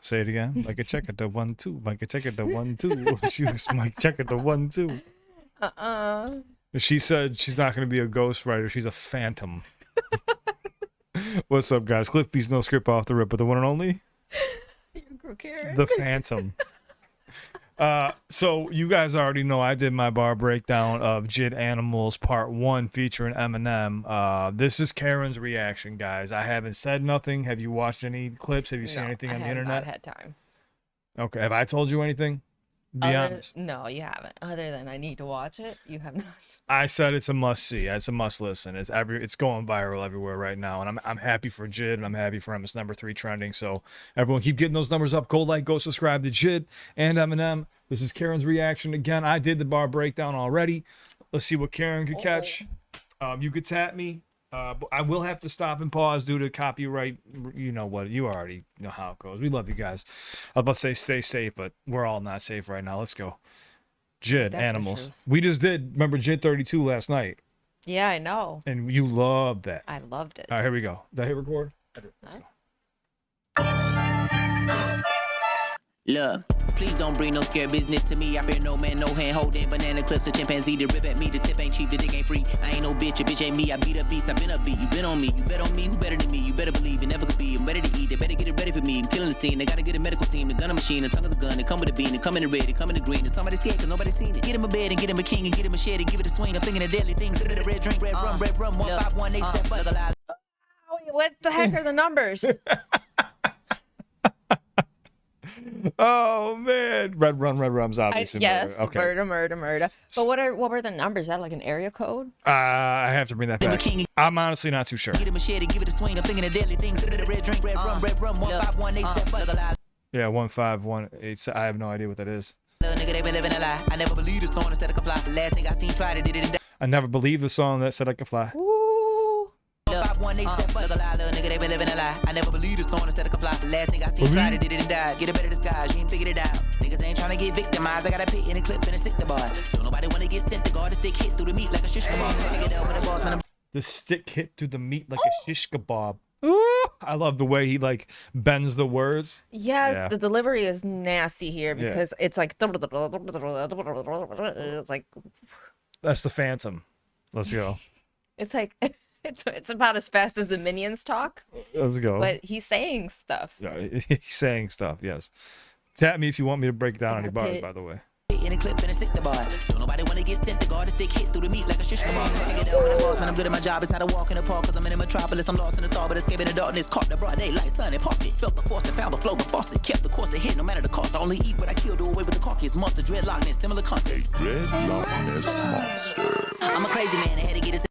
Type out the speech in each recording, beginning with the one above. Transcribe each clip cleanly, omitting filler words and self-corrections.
Say it again. Like a check at the 1-2. Like a check at the 1-2. She was Mike check at the 1-2. She said she's not going to be a ghostwriter. She's a phantom. What's up, guys? CliffBeats, no script off the rip, but the one and only. The Phantom. So you guys already know I did my bar breakdown of JID Animals Part 1 featuring Eminem. This is Karen's reaction, guys. I haven't said nothing. Have you watched any clips? Have you seen anything on the internet? I have not had time. Okay. Have I told you anything? Be honest. No, you haven't. Other than I need to watch it, you have not. I said it's a must see. It's a must listen. It's going viral everywhere right now, and I'm happy for JID, and I'm happy for him. It's #3 trending. So everyone keep getting those numbers up. Go like, go subscribe to JID and Eminem. This is Karen's reaction again. I did the bar breakdown already. Let's see what Karen could catch. You could tap me. But I will have to stop and pause due to copyright. You know what? You already know how it goes. We love you guys. I was about to say stay safe, but we're all not safe right now. Let's go. JID Animals. We just did, remember JID 32 last night. Yeah, I know. And you loved that. I loved it. All right, here we go. Did I hit record? I did. Let's go. Look, please don't bring no scare business to me. I fear no man, no hand holding banana clips. A chimpanzee to rip at me. The tip ain't cheap, the dick ain't free. I ain't no bitch, a bitch ain't me. I beat a beast, I been a beat. You been on me, you bet on me. Who better than me? You better believe it never could be. I'm ready to eat, they better get it ready for me. I'm killing the scene, they gotta get a medical team. The gun machine, the tongue is a gun. They come with a bean, they come in the red, they come in the green. And somebody scared cause nobody seen it. Get him a bed and get him a king and get him a shed and give it a swing. I'm thinking of deadly things. Red drink, red rum, 15187. Wait, what the heck are the numbers? Oh man, red rum's obviously yes, murder. Okay. murder. But what were the numbers? Is that like an area code? I have to bring that back. I'm honestly not too sure. Get him a shed and give it a swing. I'm thinking of deadly things. Red drink, red rum, 15187. Yeah, 15187. I have no idea what that is. Little nigga, they been living a lie. I never believed the song that said I could fly. The last thing I seen tried it, did it and I never believed the song that said I could fly. Ooh. 5187. Little nigga, they been living a lie. I never believed the song that said I could fly. The last thing I seen tried it, did it and died. Get a better disguise, you ain't figured it out. Niggas ain't trying to get victimized. I got a pit in a clip and a stick the bar. Don't nobody wanna get sent to guard. The stick hit through the meat like a shish kebab. Take it out with the boss, man. The stick hit through the meat like a shish kebab. Ooh, I love the way he like bends the words. Yes, yeah. The delivery is nasty here because it's like it's like that's the Phantom. Let's go. It's like it's about as fast as the Minions talk. Let's go. But he's saying stuff. Yeah, he's saying stuff. Yes. Tap me if you want me to break down any bars. By the way. In a clip and a stick the bar. Don't nobody wanna get sent to guard. The stick hit through the meat like a shish kebab. Take it out with the boss, man. I'm good at my job. It's not a walk in the park, cause I'm in a metropolis. I'm lost in the thought, but escaping the darkness. Caught the broad daylight, sun and parked it. Felt the force and found the flow, the faucet. Kept the course ahead, no matter the cost. I only eat what I kill, do away with the carcass. Monster, dreadlockness, similar concepts. Dreadlockness monster. I'm a crazy man, I had to get his.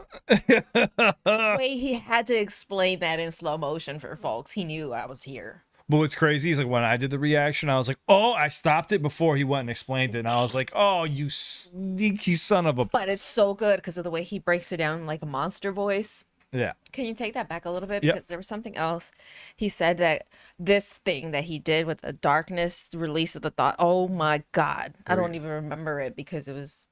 Wait, he had to explain that in slow motion for folks. He knew I was here. But what's crazy is like when I did the reaction, I was like, oh, I stopped it before he went and explained it. And I was like, oh, you sneaky son of a. But it's so good because of the way he breaks it down like a monster voice. Yeah. Can you take that back a little bit? Because there was something else. He said that this thing that he did with the darkness, release of the thought. Oh my God. I don't even remember it because it was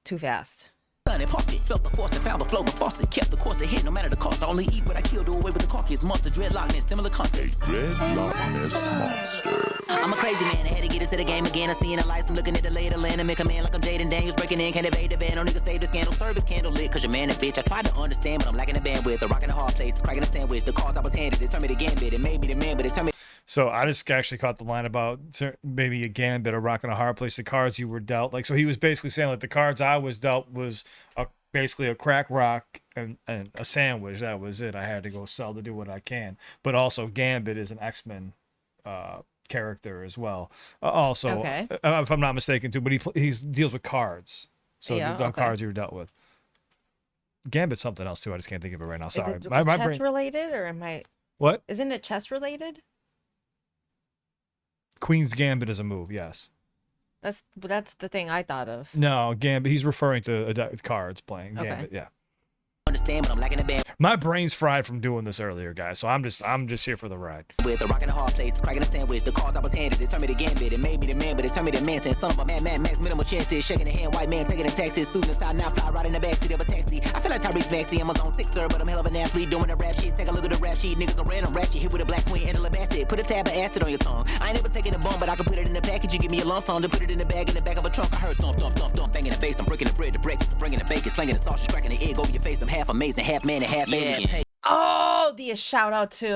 too fast. Sun and parked it. Felt the force and found the flow, the faucet. Kept the course ahead, no matter the cost. I only eat what I kill, do away with the carcass. Monster, dreadlockness, similar concepts. Dreadlockness monster. I'm a crazy man, I had to get into the game again. I see the lights, I'm looking at the later land and make a man like I'm Jaden Daniels breaking in. Can't evade the van, no nigga save the scandal. Service candle lit, cause you're man and bitch. I tried to understand, but I'm lacking the bandwidth. A rock in a hard place, cracking a sandwich. The cards I was handed, they turned me to gambit. It made me the man, but it turned me. So I just actually caught the line about maybe a gambit, a rock in a hard place, the cards you were dealt. Like, so he was basically saying like the cards I was dealt was basically a crack rock and a sandwich. That was it. I had to go sell to do what I can. But also Gambit is an X-Men character as well. Also, if I'm not mistaken too, but he deals with cards. So the cards you were dealt with. Gambit's something else too. I just can't think of it right now. Sorry. Is it my chess related or am I? What? Isn't it chess related? Queen's Gambit is a move. Yes. That's the thing I thought of. No, Gambit. He's referring to cards playing Gambit. Yeah. understand, but I'm lacking a band. My brain's fried from doing this earlier, guys. So I'm just here for the ride. With a rock in a hard place, cracking a sandwich. The cards I was handed, it turned me to gambit. It made me the man, but it turned me to man. Saying son of a man, max, minimal chances. Shaking the hand, white man, taking a taxi. Suit and tie, now fly right in the backseat of a taxi. I feel like Tyrese Maxey, I'm a zone 6er, but I'm hell of an athlete doing the rap shit. Take a look at the rap sheet. Niggas are random rap shit. Hit with a black queen and a Bassett. Put a tab of acid on your tongue. I ain't never taking a bone, but I can put it in the package. You give me a lump song to put it in the bag of a trunk. I heard thump, thump, thump, thump, banging the bass. I'm breaking the bread to breakfast. I'm bringing the bacon, slinging the sausage, cracking the egg over your face. I'm half amazing, half man, and half alien. Oh, the shout out to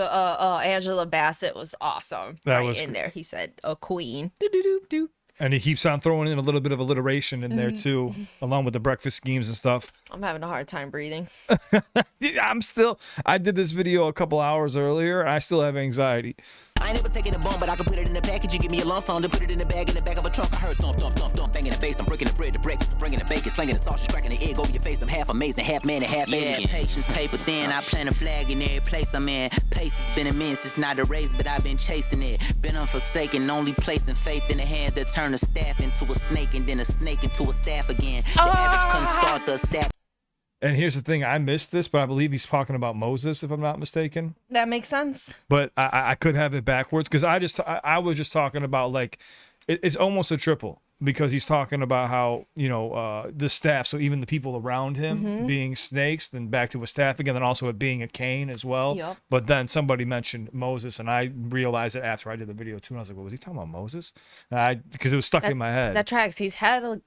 Angela Bassett was awesome. That right was in there. He said a queen. Do-do-do-do. And he keeps on throwing in a little bit of alliteration in there too, along with the breakfast schemes and stuff. I'm having a hard time breathing. I did this video a couple hours earlier. I still have anxiety. I ain't never taking a bone, but I can put it in the package. You give me a lump song to put it in the bag of a trunk. I heard thump, thump, thump, thump, banging the bass. I'm breaking the bread to breakfast. I'm bringing the bacon, slinging the sausage, cracking the egg over your face. I'm half amazing, half man, and half alien. Patience, paper thin. I plant a flag in every place I'm in. Pace has been immense. It's not a race, but I've been chasing it. Been unforsaken, only placing faith in the hands that turn a staff into a snake, and then a snake into a staff again. The average couldn't start the staff. And here's the thing, I missed this, but I believe he's talking about Moses, if I'm not mistaken. That makes sense. But I could have it backwards because I was just talking about like it's almost a triple because he's talking about how the staff, so even the people around him being snakes, then back to a staff again, then also it being a cane as well. Yep. But then somebody mentioned Moses, and I realized it after I did the video too, and I was like, "What was he talking about, Moses?" Because it was stuck in my head. That tracks. He's had a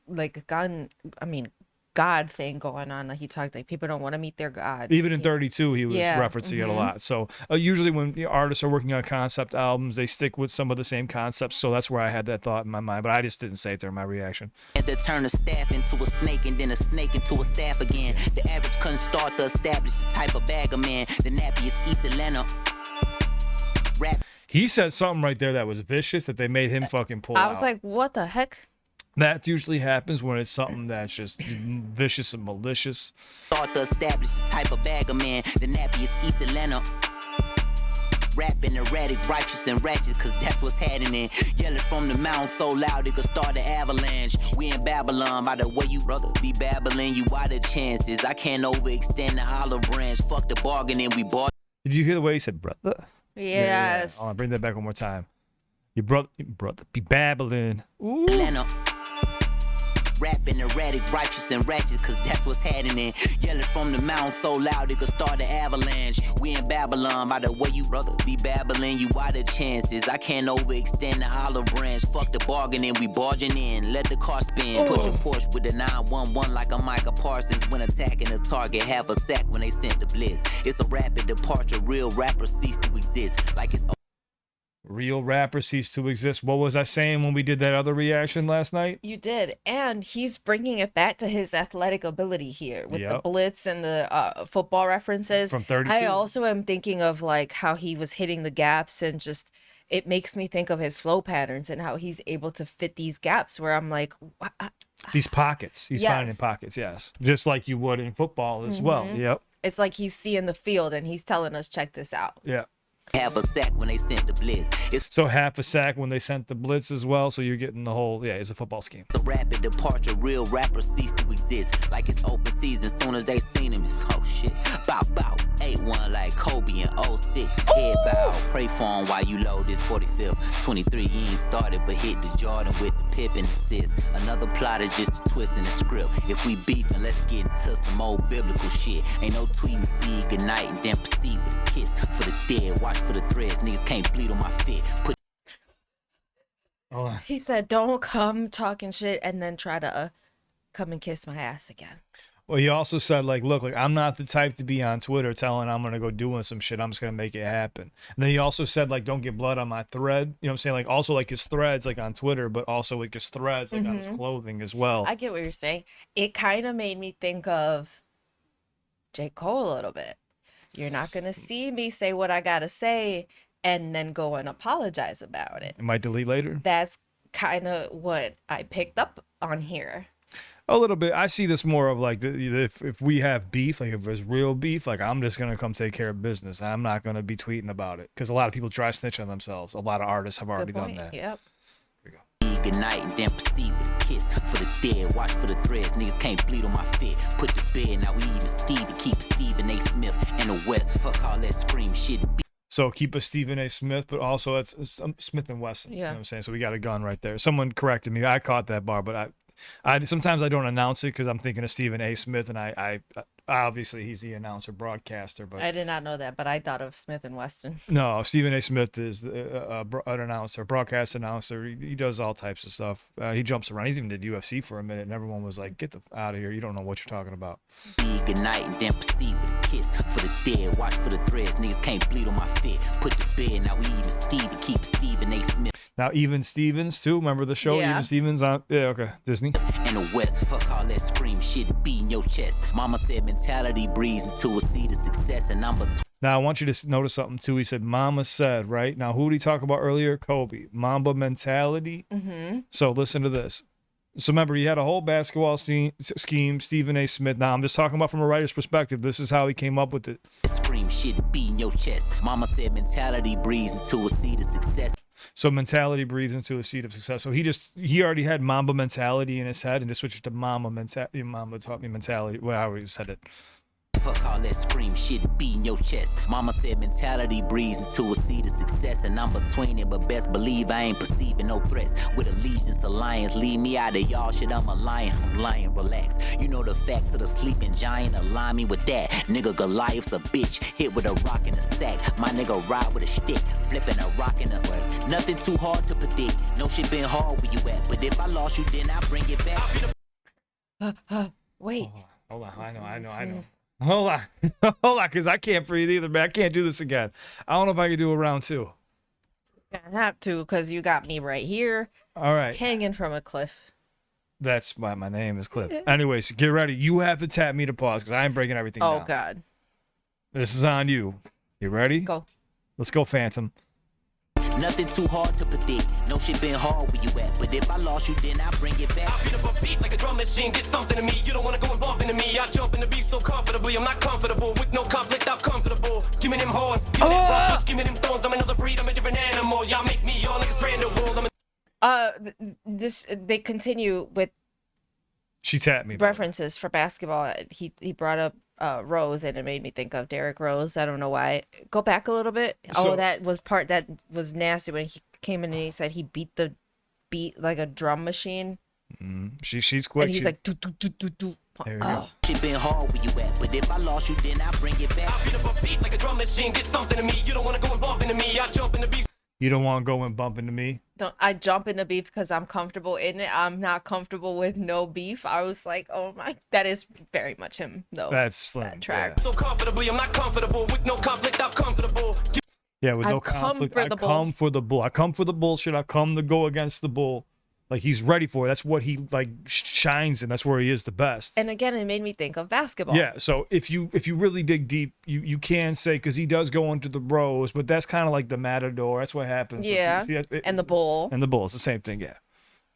God thing going on. Like he talked like people don't want to meet their God. Even in 32, he was referencing it a lot. So usually when artists are working on concept albums, they stick with some of the same concepts. So that's where I had that thought in my mind, but I just didn't say it during my reaction. To turn a staff into a snake and then a snake into a staff again. The average couldn't start to establish the type of bag of man. The nappy is East Atlanta. Rap. He said something right there that was vicious that they made him fucking pull out. I was like, what the heck? That usually happens when it's something that's just vicious and malicious. Start to establish the type of bag of man. The nappy is East Atlanta. Rapping erratic, righteous and ratchet, cause that's what's happening. Yelling from the mountain so loud it could start an avalanche. We in Babylon, by the way you brother be babbling, you out of chances. I can't overextend the olive branch. Fuck the bargaining, we bought. Did you hear the way he said brother? Yes. Yeah. I'll bring that back one more time. Your brother be babbling. Ooh. Atlanta. Rapping erratic, righteous and ratchet, cause that's what's happening. Yelling from the mountain so loud it could start an avalanche. We in Babylon, by the way you brother be babbling, you out of chances. I can't overextend the olive branch. Fuck the bargaining, we barging in. Let the car spin. Push a Porsche with the 911 like a Micah Parsons. When attacking the target, have a sack when they sent the blitz. It's a rapid departure, real rappers cease to exist. Like it's Real rappers cease to exist. What was I saying when we did that other reaction last night? You did. And he's bringing it back to his athletic ability here with the blitz and the football references. From 32. I also am thinking of like how he was hitting the gaps and just it makes me think of his flow patterns and how he's able to fit these gaps where I'm like, these pockets. He's finding pockets, yes. Just like you would in football as well. Yep. It's like he's seeing the field and he's telling us, check this out. Yeah. half a sack when they sent the blitz. So half a sack when they sent the blitz as well. So you're getting the whole, it's a football scheme. It's a rapid departure, real rappers cease to exist. Like it's open season, soon as they seen him, it's oh shit. Bow, bow, 8-1 like Kobe in 06. Head bow, pray for him while you load this 45th. 23, you ain't started, but hit the Jordan with the pip and assist. Another plot is just a twist in the script. If we beefing, let's get into some old biblical shit. Ain't no tweeting, see good night, and then proceed with a kiss. For the dead, watch for the threads, niggas can't bleed on my fit. Put He said, don't come talking shit and then try to come and kiss my ass again. Well, he also said, like, look, like, I'm not the type to be on Twitter telling I'm going to go doing some shit. I'm just going to make it happen. And then he also said, like, don't get blood on my thread. You know what I'm saying? Like, also, like, his threads, like, on Twitter, but also, like, his threads, like, on his clothing as well. I get what you're saying. It kind of made me think of J. Cole a little bit. You're not going to see me say what I got to say and then go and apologize about it. It might delete later. That's kind of what I picked up on here. A little bit. I see this more of like if we have beef, like if there's real beef, like I'm just gonna come take care of business. I'm not gonna be tweeting about it because a lot of people try snitch on themselves. A lot of artists have already done that. Yep. Here we go. Good night and then proceed with a kiss. For the dead, watch for the threads. Niggas can't bleed on my fit. Put the bed, now we even Stevie. Keep Stephen A. Smith and the West. Fuck all that scream shit. So keep a Stephen A. Smith, but also it's Smith and Wesson. Yeah. You know what I'm saying? So we got a gun right there. Someone corrected me. I caught that bar, but I sometimes I don't announce it because I'm thinking of Stephen A. Smith, and I obviously he's the announcer, broadcaster. But I did not know that, but I thought of Smith and Weston. no, Stephen A. Smith is an announcer, broadcast announcer. He does all types of stuff. He jumps around. He's even did UFC for a minute, and everyone was like, "Get the out of here! You don't know what you're talking about." Good night and then proceed with a kiss. For the dead, watch for the threads. Niggas can't bleed on my fit. Put the bed, now we even Stevie. Keep Stephen A. Smith. Now even Stevens too. Remember the show? Yeah. Even Stevens on okay Disney. And the West, fuck all that scream shit and beat in your chest. Mama said mentality breeds into a seed of success, and I'm Now I want you to notice something too. He said, "Mama said," right? Now who did he talk about earlier? Kobe. Mamba mentality. Mm-hmm. So listen to this. So remember, he had a whole basketball scheme. Stephen A. Smith. Now I'm just talking about from a writer's perspective. This is how he came up with it. scream shit and beat in your chest. Mama said mentality breeds into a seed of success. So mentality breathes into a seed of success. So he already had Mamba mentality in his head and just switched it to Mama mentality. Mamba taught me mentality. Well, I already said it. Fuck all that scream shit and beat in your chest. Mama said mentality breeds into a seed of success, and I'm between it, but best believe I ain't perceiving no threats. With allegiance alliance, leave me out of y'all shit. I'm a lion, relax. You know the facts of the sleeping giant, align me with that. Nigga Goliath's a bitch, hit with a rock in a sack. My nigga ride with a stick, flipping a rock in a way. Nothing too hard to predict. No shit been hard where you at, but if I lost you, then I bring it back. Wait. Hold on, I know. Hold on, because I can't breathe either, man. I can't do this again. I don't know if I can do a round two. Gonna have to, because you got me right here, All right. hanging from a cliff. That's why my name is Cliff. Anyways, get ready. You have to tap me to pause because I am breaking everything Oh, down. God. This is on you. You ready? Go. Let's go, Phantom. Nothing too hard to predict. No shit been hard where you at, but if I lost you, then I bring it back. I beat up a beat like a drum machine, get something to me. You don't wanna go and bump into me. I jump in the beat so comfortably. I'm not comfortable with no conflict. I'm comfortable. Give me them horns, give me them busters, give me them thorns. I'm another breed. I'm a different animal. Y'all make me all niggas brandable. They continue with She tapped me. bro. references for basketball. He brought up Rose, and it made me think of Derrick Rose. I don't know why. Go back a little bit. So- That was nasty when he came in and he said he beat the beat like a drum machine, She's quick. and he's She- like do do do do do. There you go. Shit been hard where you at, but if I lost you, then I bring it back. I beat up a beat like a drum machine, get something to me. You don't wanna go and bump into me. I jump in the beat. You don't want to go and bump into me. Don't I jump in the beef because I'm comfortable in it. I'm not comfortable with no beef. I was like, oh my, that is very much him though. That's slim. That track. So comfortably, I'm not comfortable with no conflict. I'm comfortable. Yeah, with I'm no conflict. I comfortable. come for the bull. I come for the bullshit. I come to go against the bull. Like he's ready for it. That's what he like shines in. That's where he is the best. And again, it made me think of basketball. Yeah, so if you really dig deep, you can say because he does go into the bros, but that's kind of like the matador. That's what happens. with- Yeah. see, And the bull. And the bull. It's the same thing. Yeah.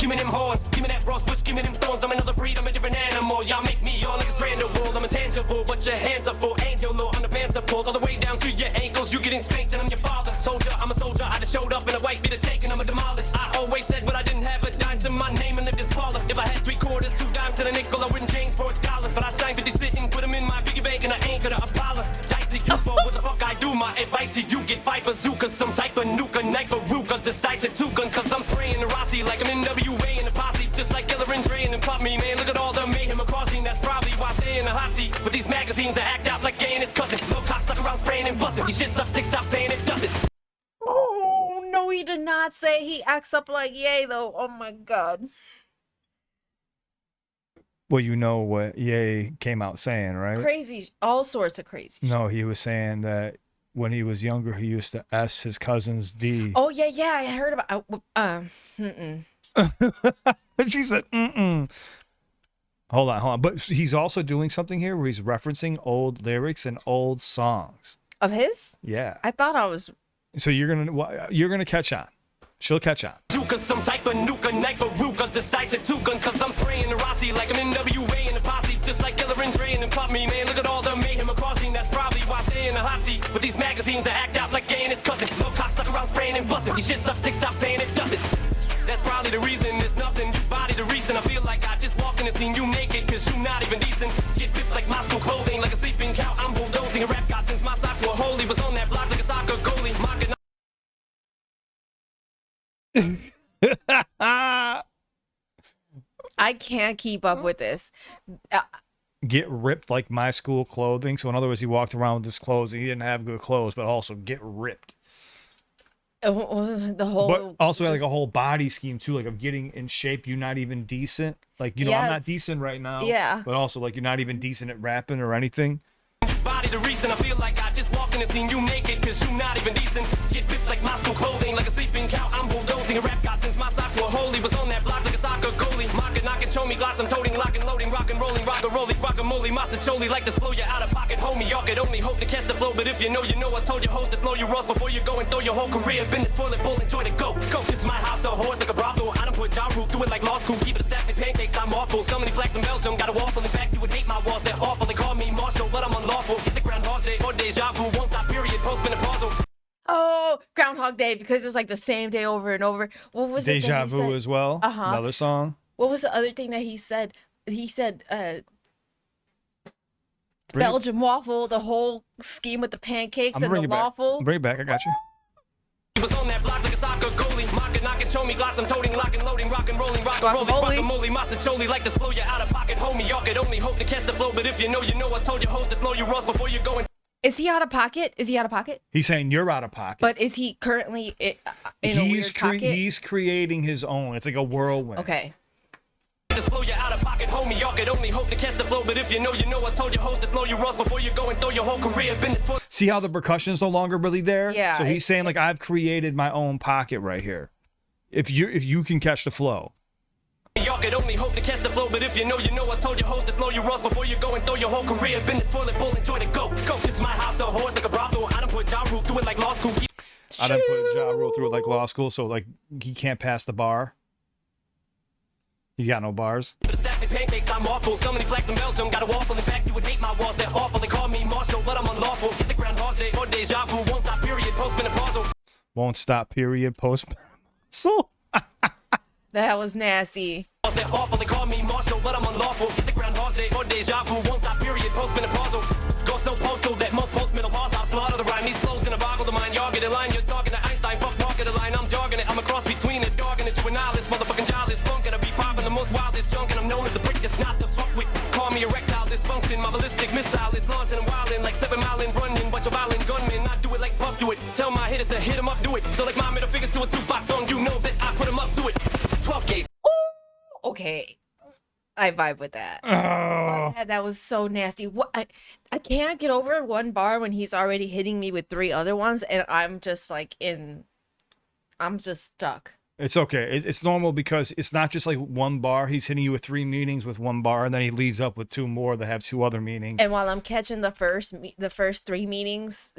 Give me them horns, give me that rose bush, give me them thorns. I'm another breed, I'm a different animal. Y'all make me all niggas brandable. I'm intangible, but your hands are full. Angel low, I'm the pants are pulled all the way down to your ankles. You getting spanked, and I'm your father. Soldier, I'm a soldier. I just showed up in a white beater taking, I'm a demolish. I always said what I didn't have a dime to my name and lived this parlor. If I had 3 quarters, 2 dimes, and a nickel, I wouldn't change for $1. But I signed 50 sitting, put them in my piggy bank, and I ain't gonna Apollo. Dicey, you for what the fuck I do? My advice to you get 5 bazookas, some type of nuke, a knife, a ruka, decisive 2 guns, cause I'm spraying the Rossi like I'm NWA in the posse. Just like Killer and Dre and Pop Me, man. Look at all the mayhem I'm causing. That's probably why I stay in the hot seat. With these magazines, I act out like gay and his cousin. No cocksucker around spraying and busting. These shit sucks, stick, stop saying it doesn't. Oh no, he did not say he acts up like yay though. Oh my god. Well, you know what Ye came out saying, right? Crazy, all sorts of crazy. No, he was saying that when he was younger, he used to S his cousin's D. Oh yeah, I heard about. She said, mm-mm. Hold on. But he's also doing something here where he's referencing old lyrics and old songs. Of his? Yeah. I thought I was. So you're gonna catch on. She'll catch on. Cause some type of nuke, a knife, a ruka, decisive 2 guns. Cause I'm spraying the Rossi like I'm NWA in the posse. Just like Killer and Dre and Pop Me, man. Look at all the mayhem I'm causing. That's probably why I stay in the hot seat. With these magazines, I act out like gay and his cousin. No cocksucker around spraying and busting. These shit sucks, stick, stop saying it doesn't. That's probably the reason there's nothing. You body the reason. I feel like I just walked in and seen you naked, cause you not even decent. Get ripped like my school clothing, like a sleeping cow. I'm bulldozing a rap god since my socks were holy. Was on that block like a soccer goalie. Mocking. I can't keep up with this. Get ripped like my school clothing. So in other words, he walked around with his clothes. And he didn't have good clothes, but also get ripped. The whole, but also just, like a whole body scheme too, like of getting in shape. You're not even decent. Like, you know, I'm not decent right now. Yeah. But also like you're not even decent at rapping or anything. Body the reason. I feel like I just walked in and seen you naked, cause you not even decent. Get ripped like my school clothing, like a sleeping cow. I'm bulldozing a rap god since my socks were holy. Was on that block like a soccer goalie. Mocking, knocking, show me glass. I'm toting, locking, loading, rockin', rolling, rock-a-rolling, guacamole, massacholi. Like to slow you out of pocket, homie. Y'all could only hope to catch the flow, but if you know, you know. I told your host to slow you roast before you go and throw your whole career. Been the toilet bowl, enjoy the go. This is my house, a horse like a brothel. I don't put Ja Rule through it like law school. Keep it a stack of pancakes, I'm awful. So many flags in Belgium, got a waffle. In fact, you would hate my walls, they're awful. They call me Marshall, but I'm unlawful. It's a Groundhog Day or deja vu, won't stop period, postmenopausal. Oh, Groundhog Day, because it's like the same day over and over. What was it? Deja Vu as well. Another song. What was the other thing that he said? He said Belgian waffle, the whole scheme with the pancakes and the waffle. Bring it back. I got you. He was on that block like a soccer goalie. Mocking, knocking, show me glass. I'm toting, locking, loading, rockin', rolling, rock-a-rolling, guacamole, massacholi. Like to slow you out of pocket, homie. Y'all could only hope to catch the flow, but if you know, you know. I told your host to slow you roast before you go and. Is he out of pocket? Is he out of pocket? He's saying you're out of pocket. But is he currently in a weird pocket? He's creating his own. It's like a whirlwind. Okay. To slow you out of pocket, homie. Y'all could only hope to catch the flow, but if you know, you know. I told your host to slow you roast before you go and throw your whole career. Been the toilet. See how the percussion's no longer really there? Yeah. So he's saying like I've created my own pocket right here. If you can catch the flow. Y'all could only hope to catch the flow, but if you know, you know. I told your host to slow you roast before you go and throw your whole career. Been the toilet bowl, enjoy the go. This is my house, a horse like a brothel. I don't put Ja Rule through it like law school. I didn't put Ja Rule through it like law school, so like he can't pass the bar. He's got no bars. But a stack of pancakes, I'm awful. So many flags in Belgium, got a waffle. In fact, you would hate my walls, they're awful. They call me Marshall, but I'm unlawful. It's a Groundhog Day or deja vu. Won't stop, period, postmenopausal. Won't stop, period, postmenopausal. That was nasty. They're awful, they call me Marshall, but I'm unlawful. It's a Groundhog Day or deja vu. Won't stop, period, postmenopausal. Go so postal that most postmenopausal. I'll slaughter the rhyme. These flows gonna boggle the mind. Y'all get a line, you're talking to Einstein. Fuck walking the line, I'm jogging it. I'm a cross between a dog and a juvenilist. Motherfucking childish funk, gonna be popping the most wildest junk. And I'm known as the prick that's not the fuck with. Call me erectile dysfunction. My ballistic missile is launching and wildin' like 7 Mile and running. Bunch of violent gunmen, I do it like Puff do it. Tell my hitters to hit 'em up, do it. So like my middle fingers to a 2-box song, you know that I put 'em up to it. 12 gauge. Okay. I vibe with that. Oh. That was so nasty. What I can't get over one bar when he's already hitting me with 3 other ones, and I'm just like I'm just stuck. It's okay. It's normal because it's not just like one bar. He's hitting you with 3 meanings with one bar, and then he leads up with 2 more that have 2 other meanings. And while I'm catching the first 3 meanings,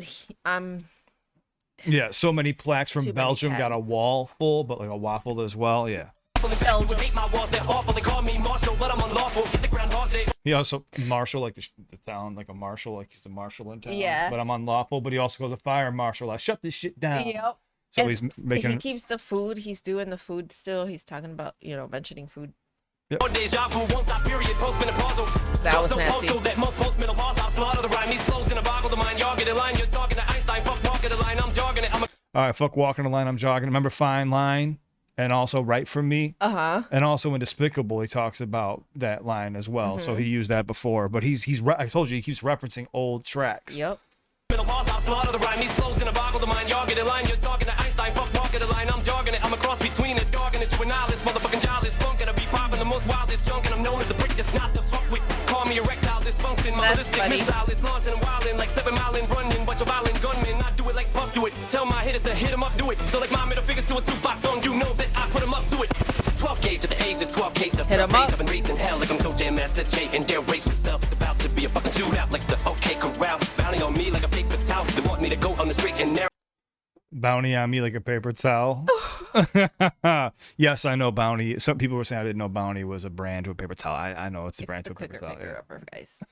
Yeah, so many plaques from Too many Belgium got a tabs. wall full, but like a waffle as well. Yeah. Belgium. Hate my walls, they're awful. They call me Marshall, but I'm unlawful. It's a Groundhog Day. He also Marshall, like the town, like a marshal, like he's the marshal in town. Yeah. But I'm unlawful. But he also goes a fire marshal. I shut this shit down. Yep. So And he's making. he keeps the food. He's doing the food still. He's talking about, mentioning food. Or deja vu, won't stop, period, postmenopausal. That was so nasty. Postal that most postmenopausal. I'll slaughter the rhyme. These flows gonna boggle the mind. Y'all get a line, you're talking to Einstein. Fuck walking the line, I'm jogging it. I'm a All right, fuck walking the line. I'm jogging. Remember Fine Line, and also Right From Me. And also in Despicable, he talks about that line as well. So he used that before. But I told you he keeps referencing old tracks. Yep. menopause. I'll slaughter the rhyme. These flows gonna boggle the mind. Y'all get a line. You're talking to Einstein. Fuck walking the line. I'm jogging it. I'm a cross between a dog and a juvenile. Motherfucking childish punk. Gonna be popping the most wildest junk. And I'm known as the prick that's not the fuck with. Call me erectile dysfunction. My That's ballistic funny. missile is launching and wilding like 7 Mile and running. Bunch of violent gunmen. I do it like Puff do it. Tell my hitters to hit 'em up, do it. So like my middle fingers to a 2-box song. You know that I put 'em up to it. 12 gauge at the age of 12 case. Hit 'em up. I've been racing hell like I'm Toe Jam Master J. And dare race yourself. It's about to be a fucking shootout like the OK Corral. Bounty on me like a paper towel. They want me to go on the straight and narrow. Bounty on me like a paper towel. Yes, I know Bounty. Some people were saying I didn't know Bounty was a brand to a paper towel. I know it's a brand to a paper towel. Yeah. Guys.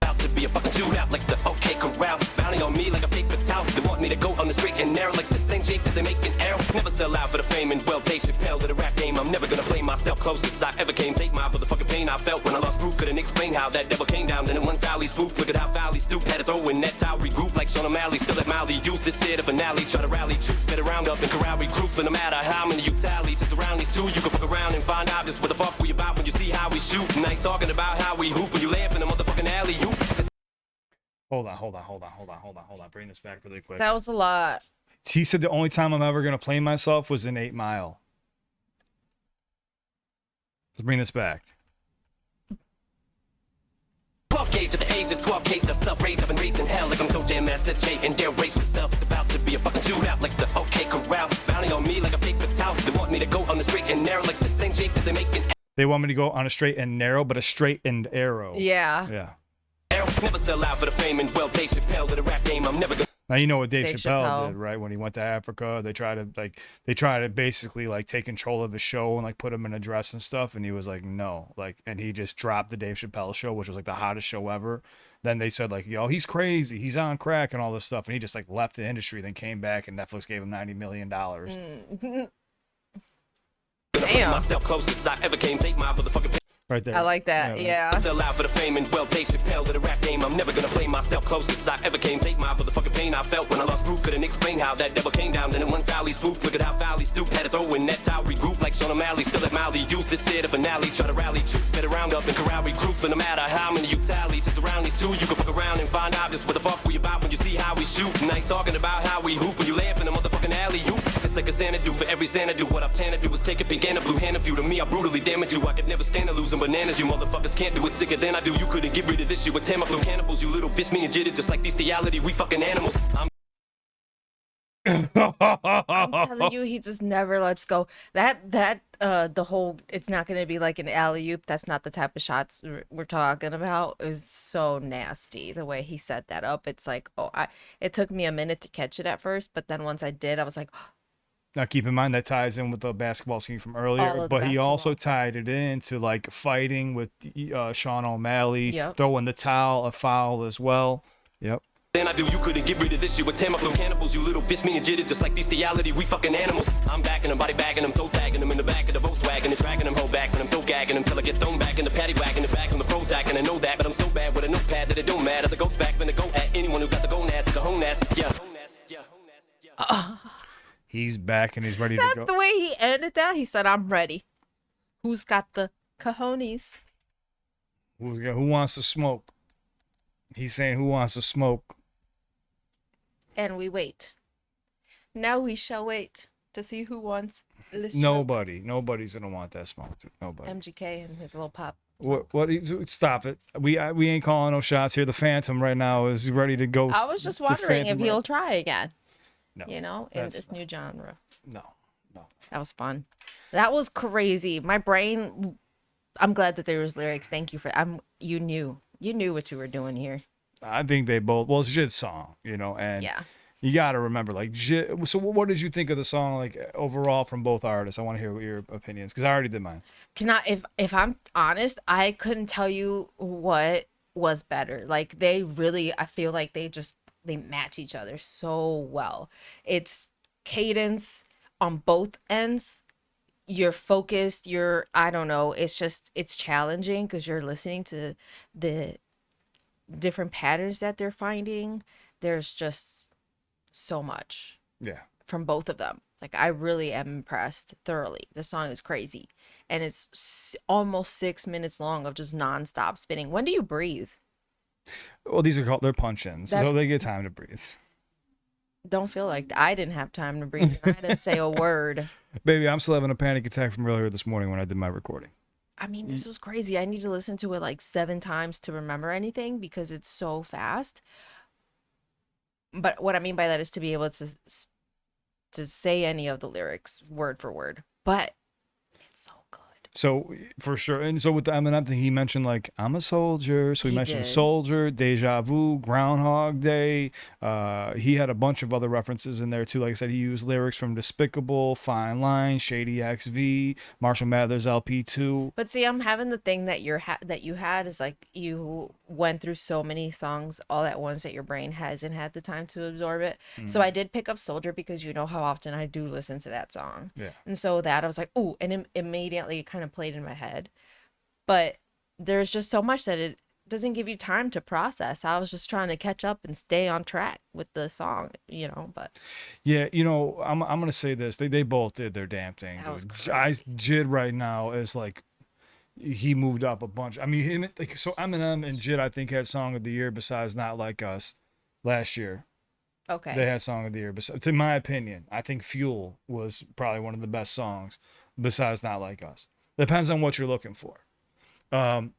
about to be a fucking shootout like the OK Corral. Bounty on me like a paper towel. They want me to go on the straight and narrow like the same shape that they make an arrow. Never sell out for the fame and well, Dave Chappelle to the rap game. I'm never gonna play myself closest I ever came. Take my motherfucking pain I felt when I lost proof. Couldn't explain how that devil came down. Then in one foul he swooped. Look at how foul he stooped. Had to throw in that towel. Regroup like Sean O'Malley. Still at Mally. Use this shit a finale. Try to rally troops. Fit around up and corral recruits. And no matter how many you tally, just around these two, you can fuck around and find out just what the fuck we about when you see how we shoot. And I ain't talking about how we hoop when you lay up in the motherfucking alley hoops. Hold on. Bring this back really quick. That was a lot. He said the only time I'm ever gonna play myself was in 8 Mile. Let's bring this back. 12 gauge at the age of 12 case, that's self-rage. I've been raising hell like I'm Toe Jam Master J. And dare race yourself, it's about to be a fucking shootout like the OK Corral. Bounty on me like a paper towel. They want me to go on the straight and narrow like the same shape that they make an They want me to go on a straight and narrow, but a straight and arrow. Yeah. Yeah. arrow. Never sell out for the fame and well, Dave Chappelle to the rap game. I'm never gonna. Now you know what Dave Dave Chappelle Chappelle. did, right? When he went to Africa, they try to basically like take control of the show and like put him in a dress and stuff, and he was like, no, like, and he just dropped the Dave Chappelle show, which was like the hottest show ever. Then they said like, yo, he's crazy, he's on crack and all this stuff, and he just like left the industry, then came back, and Netflix gave him $90 million. Damn. Myself closest I ever came. Take my motherfucking. Right there. I like that. Yeah. Sell out for the fame and well, Dave Chappelle to the rap game. I'm never gonna play myself closest I ever came. Take my motherfucking pain I felt when I lost proof. Couldn't explain how that devil came down. Then in one foul he swooped. Look at how foul he stooped. Had to throw in that towel. Regroup like Sean O'Malley. Still at Mally. Use this shit a finale. Try to rally troops. Fit around up and corral recruits. But no matter how many you tally, just around these two, you can fuck around and find out just what the fuck we about when you see how we shoot. And I ain't talking about how we hoop when you lay up in the motherfucking alley hoops. It's like a Xanadu for every Xanadu. What I plan to do is take a big and a blue hand of you. To me, I brutally damage you. I could never stand to losing bananas. You motherfuckers can't do it sicker than I do. You couldn't get rid of this shit with Tamiflu cannibals. You little bitch, me and JID, just like bestiality. We fucking animals. I'm telling you, he just never lets go. The whole, it's not going to be like an alley-oop. That's not the type of shots we're talking about. It was so nasty the way he set that up. It's like, it took me a minute to catch it at first, but then once I did, I was like, Now keep in mind that ties in with the basketball scene from All earlier, of but he also basketball. tied it into like fighting with Sean O'Malley, Yep. throwing the towel, a foul as well. Yep. Then I do, you couldn't get rid of this shit with Tamiflu cannibals. You little bitch, me and JID, just like bestiality. We fucking animals. I'm backing them, body bagging them, toe tagging them in the back of the Volkswagen and dragging them whole backs and I'm throat gagging them till I get thrown back in the paddy wagon, the back on the Prozac. And I know that, but I'm so bad with a notepad that it don't matter. The ghost back finna go at anyone who got the gonad to the home ass. Yeah. He's back and he's ready to that's go. the way he ended that. He said, I'm ready. Who's got the cojones? Who wants to smoke? He's saying who wants to smoke. And we wait. Now we shall wait to see who wants the smoke. Nobody's gonna want that smoke. Nobody. MGK and his little pop. What? Stop it. We ain't calling no shots here. The Phantom right now is ready to go. I was just The wondering if Phantom he'll try again. No, You know, in that's this new genre. No. That was fun. That was crazy. My brain. I'm glad that there was lyrics. Thank you for. You knew what you were doing here. I think they both. Well, it's JID's song, and Yeah. you got to remember, like, JID. So, what did you think of the song, like, overall from both artists? I want to hear your opinions because I already did mine. If I'm honest, I couldn't tell you what was better. Like they really, I feel like they match each other so well. It's cadence on both ends. You're focused. I don't know. It's challenging because you're listening to the different patterns that they're finding. There's just so much Yeah. from both of them. Like I really am impressed thoroughly. The song is crazy, and it's almost 6 minutes long of just nonstop spinning. When do you breathe? Well, these are called they're punch-ins, so they get time to breathe. Don't feel like I didn't have time to breathe. And I didn't say a word. Baby, I'm still having a panic attack from earlier this morning when I did my recording. I mean, this was crazy. I need to listen to it like 7 times to remember anything because it's so fast. But what I mean by that is to be able to say any of the lyrics word for word. But it's so good. So for sure, and so with the Eminem thing, he mentioned like I'm a soldier. So he mentioned did. soldier, deja vu, Groundhog Day. He had a bunch of other references in there too. Like I said, he used lyrics from Despicable, Fine Line, Shady XV, Marshall Mathers LP2. But see, I'm having the thing that that you had is like you went through so many songs all at once that your brain hasn't had the time to absorb it. So I did pick up Soldier because you know how often I do listen to that song. Yeah. And so that I was like, ooh, and immediately kind of played in my head. But there's just so much that it doesn't give you time to process. I was just trying to catch up and stay on track with the song, you know, but Yeah, you know, I'm gonna say this. They both did their damn thing, That was dude. crazy. JID right now is like he moved up a bunch. I mean, him, like, so Eminem and JID I think had Song of the Year besides Not Like Us last year. okay. They had Song of the Year. Besides, in my opinion, I think Fuel was probably one of the best songs besides Not Like Us. Depends on what you're looking for. And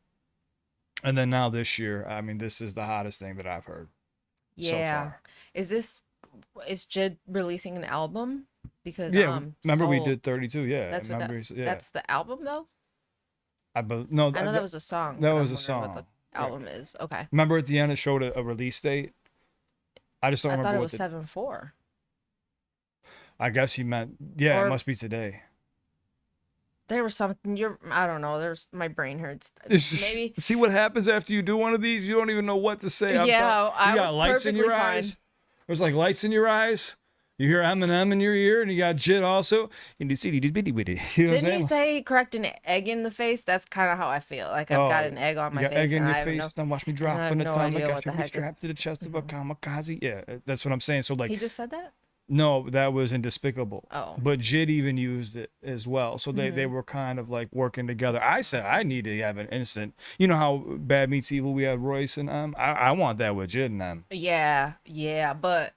then now this year, I mean, this is the hottest thing that I've heard so Yeah. far. Is JID releasing an album? Because Yeah, remember we Soul- did 32. Yeah, That's what remember, yeah. that's the album though? No, I know that was a song. that but I'm was a wondering What song. the album is. Okay. Remember at the end it showed a release date. I just don't I remember thought it what was 7/4. I guess he meant. Yeah, Or- it must be today. There was something I don't know. There's my brain hurts. It's just- Maybe see what happens after you do one of these. You don't even know what to say. I'm Yeah, sorry. I You got was lights in your perfectly eyes. fine. There's like lights in your eyes. You hear Eminem in your ear, and you got JID also. And you see these bitty bitty. You know what I'm Didn't he saying? say correct an egg in the face? That's kind of how I feel. Like I've got an egg on my you got face. egg in and your I have face. Now watch me drop I have in the no time. idea I what got the you heck is- strapped to the chest of a kamikaze. Yeah, that's what I'm saying. So like, He just said that? no, that was in Despicable. Oh. But JID even used it as well. So they were kind of like working together. I said I need to have an instant. You know how Bad Meets Evil we had Royce and I want that with JID and them. Yeah, but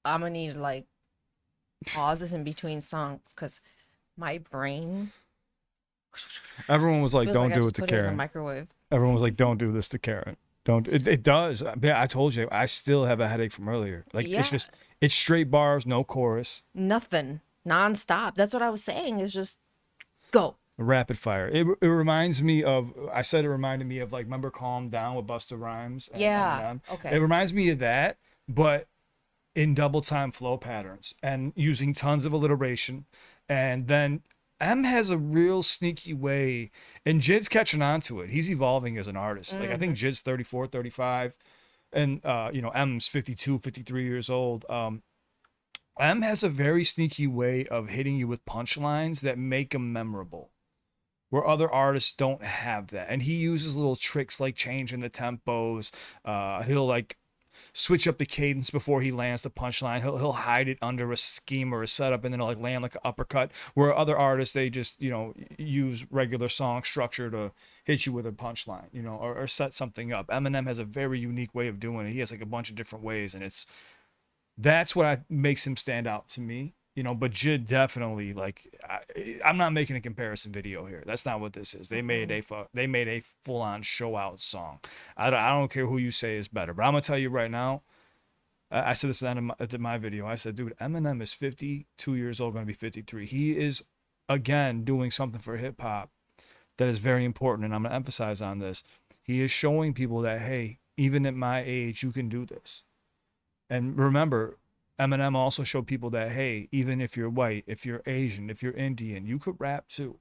I'm gonna need like pauses in between songs because my brain Everyone was like, feels "Don't like I do just it to put it in a Karen." microwave. Everyone was like, "Don't do this to Karen." Don't. It does. Yeah, I told you. I still have a headache from earlier. Like Yeah. it's straight bars, no chorus, Nothing, nonstop. That's what I was saying. Is just go. rapid fire. It reminds me of. I said it reminded me of like remember Calm Down with Busta Rhymes. And Yeah, Eminem? okay. It reminds me of that, but in double time flow patterns and using tons of alliteration, and then has a real sneaky way, and JID's catching on to it. He's evolving as an artist. Like I think JID's 34, 35, and you know, M's 52, 53 years old. M has a very sneaky way of hitting you with punchlines that make him memorable, where other artists don't have that. And he uses little tricks like changing the tempos. He'll like switch up the cadence before he lands the punchline. He'll hide it under a scheme or a setup, and then he'll like land like an uppercut. Where other artists, they just, you know, use regular song structure to hit you with a punchline, you know, or set something up. Eminem has a very unique way of doing it. He has like a bunch of different ways, and that's what makes him stand out to me. You know, but JID definitely, like, I'm not making a comparison video here. That's not what this is. They made a full-on show-out song. I don't care who you say is better, but I'm gonna tell you right now. I said this at my video. I said, dude, Eminem is 52 years old, gonna be 53. He is again doing something for hip hop that is very important, and I'm gonna emphasize on this. He is showing people that, hey, even at my age, you can do this. And remember, Eminem also showed people that, hey, even if you're white, if you're Asian, if you're Indian, you could rap too.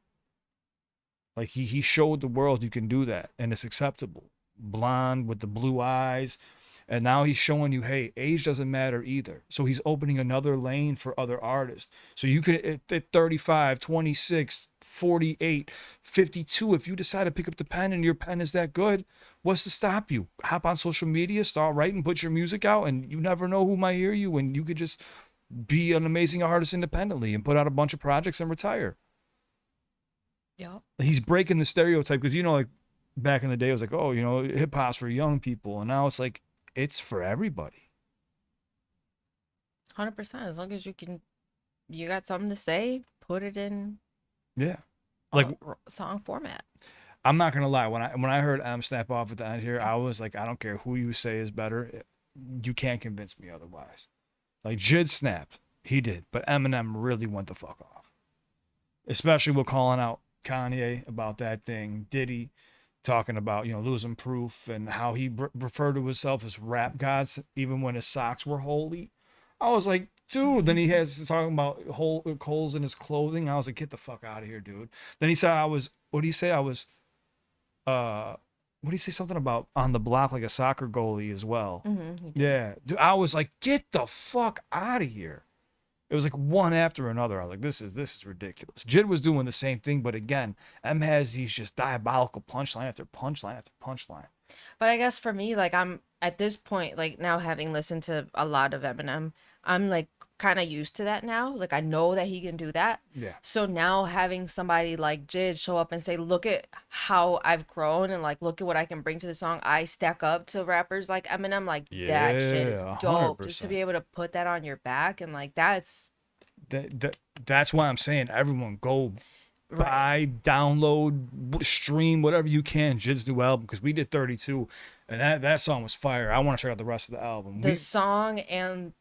Like he showed the world you can do that, and it's acceptable. Blonde with the blue eyes, and now he's showing you, hey, age doesn't matter either. So he's opening another lane for other artists. So you could at 35, 26, 48, 52, if you decide to pick up the pen and your pen is that good, what's to stop you? Hop on social media, start writing, put your music out, and you never know who might hear you, and you could just be an amazing artist independently and put out a bunch of projects and retire. Yeah. He's breaking the stereotype, because, you know, like back in the day it was like, oh, you know, hip hop's for young people, and now it's like it's for everybody. 100%. As long as you got something to say, put it in Yeah. Like, song format. I'm not gonna lie, when I heard M snap off at the end here, I was like, I don't care who you say is better, you can't convince me otherwise. Like JID snapped, he did, but Eminem really went the fuck off. especially with calling out Kanye about that thing, Diddy talking about, losing proof and how he referred to himself as rap gods even when his socks were holy. I was like, dude. Then he has talking about holes in his clothing. I was like, get the fuck out of here, dude. Then he said what did he say? What did he say? Something about on the block like a soccer goalie as well. Yeah. Dude, I was like, get the fuck out of here. It was like one after another. I was like, this is ridiculous. JID was doing the same thing, but again, M has these just diabolical punchline after punchline after punchline. But I guess for me, like, I'm at this point, like, now having listened to a lot of Eminem, I'm like kind of used to that now. Like, I know that he can do that. Yeah. So now having somebody like JID show up and say, look at how I've grown and like look at what I can bring to the song, I stack up to rappers like Eminem, like that shit is dope. 100%. Just to be able to put that on your back, and like that's why I'm saying everyone go buy, download, stream, whatever you can, JID's new album, because we did 32 and that song was fire. I want to check out the rest of the album. The song and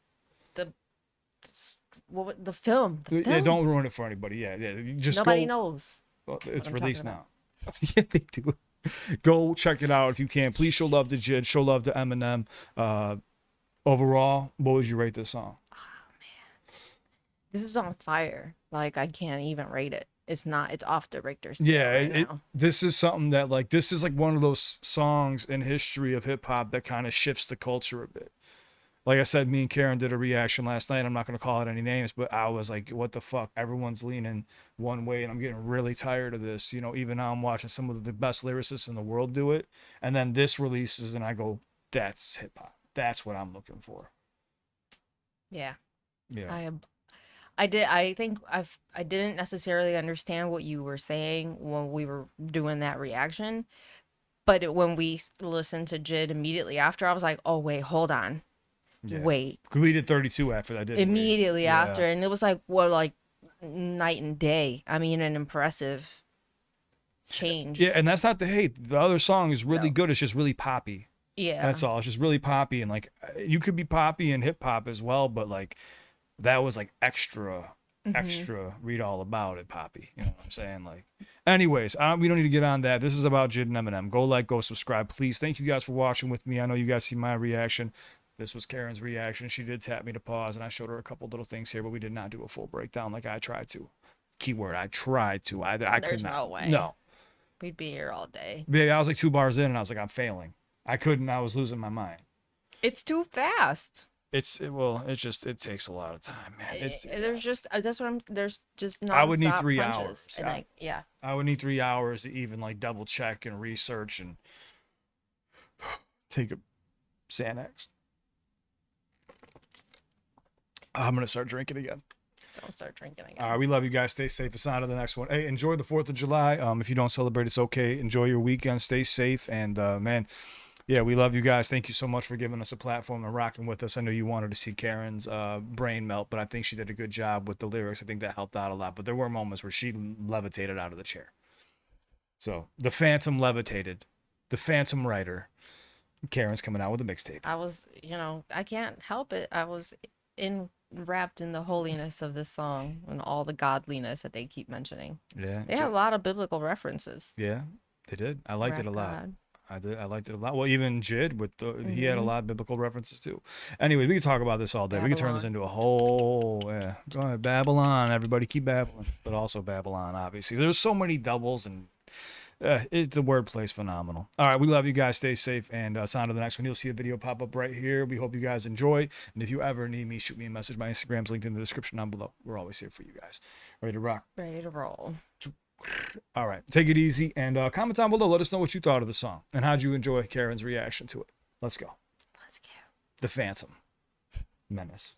the film. Yeah, don't ruin it for anybody. Yeah. You just nobody knows. Well, it's released now. Yeah, they do. Go check it out if you can. Please show love to JID. Show love to Eminem. Overall, what would you rate this song? Oh, man. This is on fire. Like, I can't even rate it. It's off the Richter scale. Yeah, this is something that, like, this is like one of those songs in history of hip hop that kind of shifts the culture a bit. Like I said, me and Karen did a reaction last night. I'm not going to call it any names, but I was like, what the fuck? Everyone's leaning one way, and I'm getting really tired of this. Even now I'm watching some of the best lyricists in the world do it. And then this releases, and I go, that's hip hop. That's what I'm looking for. Yeah. Yeah. I didn't necessarily understand what you were saying when we were doing that reaction. But when we listened to JID immediately after, I was like, oh, wait, hold on. Yeah. Wait. We did 32 after that, didn't we? Immediately after. And it was like, well, like night and day. I mean, an impressive change. Yeah, and that's not the hate. The other song is really good. It's just really poppy. Yeah. That's all. It's just really poppy. And like, you could be poppy and hip hop as well, but like, that was like extra read all about it poppy. You know what I'm saying? Like, anyways, we don't need to get on that. This is about JID and Eminem. Go like, go subscribe, please. Thank you guys for watching with me. I know you guys see my reaction. This was Karen's reaction. She did tap me to pause, and I showed her a couple little things here, but we did not do a full breakdown like I tried to. Keyword, I tried to. I could not. No way. No. We'd be here all day. Yeah, I was like 2 bars in, and I was like, I'm failing. I couldn't. I was losing my mind. It's too fast. It takes a lot of time, man. There's just not. I would need punches. 3 hours. And I would need 3 hours to even like double check and research and take a Xanax. I'm gonna start drinking again. Don't start drinking again. We love you guys. Stay safe. It's on to the next one. Hey, enjoy the 4th of July. If you don't celebrate, it's okay. Enjoy your weekend. Stay safe. And man, yeah, we love you guys. Thank you so much for giving us a platform and rocking with us. I know you wanted to see Karen's brain melt, but I think she did a good job with the lyrics. I think that helped out a lot. But there were moments where she levitated out of the chair. So the Phantom levitated. The Phantom writer. Karen's coming out with a mixtape. I was, I can't help it. I was wrapped in the holiness of this song and all the godliness that they keep mentioning. Yeah. They had a lot of biblical references. Yeah, they did. I liked it a lot. God. I liked it a lot. Well, even JID he had a lot of biblical references too. Anyway, we can talk about this all day. We can turn this into a whole go ahead, Babylon. Everybody keep babbling, but also Babylon. Obviously, there's so many doubles and the wordplay's phenomenal. All right, we love you guys. Stay safe and on to the next one. You'll see a video pop up right here. We hope you guys enjoy. And if you ever need me, shoot me a message. My Instagram's linked in the description down below. We're always here for you guys. Ready to rock? Ready to roll. All right, take it easy and comment down below. Let us know what you thought of the song and how'd you enjoy Karen's reaction to it. Let's go. Let's go. The Phantom Menace.